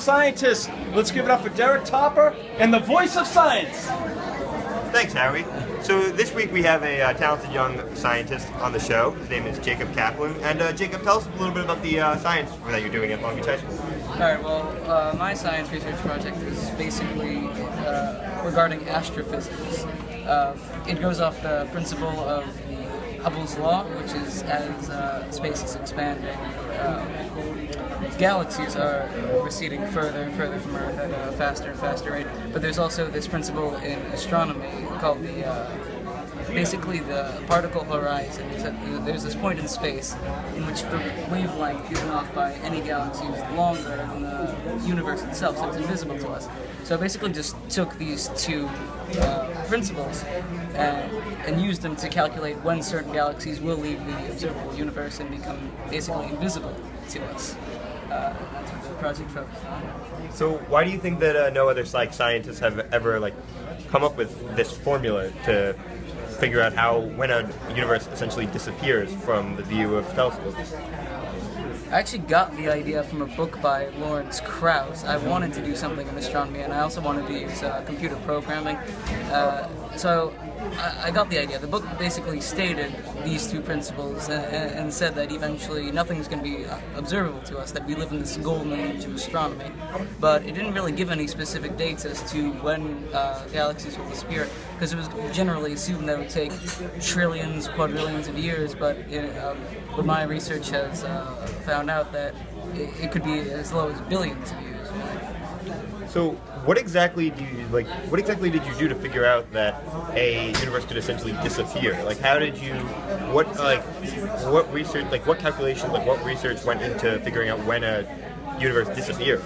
Scientists. Let's give it up for Derek Topper and the voice of science. Thanks, Howie. So this week we have a talented young scientist on the show. His name is Jacob Kaplan. And Jacob, tell us a little bit about the science that you're doing at Long Beach High School. Alright, well, my science research project is basically regarding astrophysics. It goes off the principle of the Hubble's law, which is as space is expanding, galaxies are receding further and further from Earth at a faster and faster rate. But there's also this principle in astronomy called basically the particle horizon. There's this point in space in which the wavelength given off by any galaxy is longer than the universe itself, so it's invisible to us. So I basically just took these two principles and used them to calculate when certain galaxies will leave the observable universe and become basically invisible to us. That's what the project focused on. So why do you think that no other scientists have ever come up with this formula to figure out when a universe essentially disappears from the view of telescopes? I actually got the idea from a book by Lawrence Krauss. I wanted to do something in astronomy, and I also wanted to use computer programming. So I got the idea. The book basically stated these two principles and said that eventually nothing's going to be observable to us, that we live in this golden age of astronomy. But it didn't really give any specific dates as to when galaxies will disappear, because it was generally assumed that it would take trillions, quadrillions of years, but my research has found out that it could be as low as billions of years. So what exactly did you do to figure out that a universe could essentially disappear? How did you, what research, what calculations, what research went into figuring out when a universe disappears?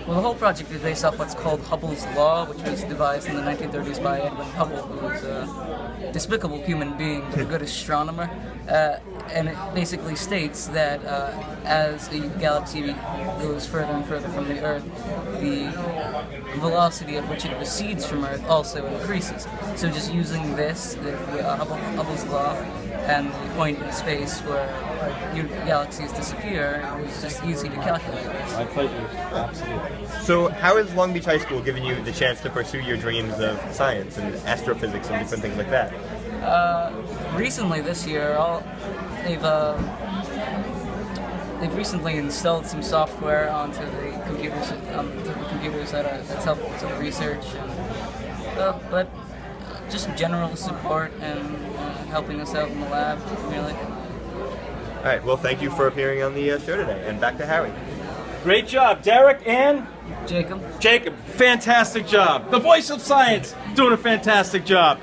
Well, the whole project is based off what's called Hubble's law, which was devised in the 1930s by Edwin Hubble, who was a despicable human being but a good astronomer. And it basically states that as a galaxy goes further and further from the Earth, the velocity at which it recedes from Earth also increases. So just using this, Hubble's law, and the point in space where galaxies disappear, it was just easy to calculate. My pleasure. Absolutely. So how has Long Beach High School given you the chance to pursue your dreams of science and astrophysics and different things like that? Recently this year, they've recently installed some software onto the computers that's helpful to the research, but just general support and helping us out in the lab, really. All right, well, thank you for appearing on the show today, and back to Howie. Great job, Derek and Jacob. Jacob. Fantastic job. The voice of science doing a fantastic job.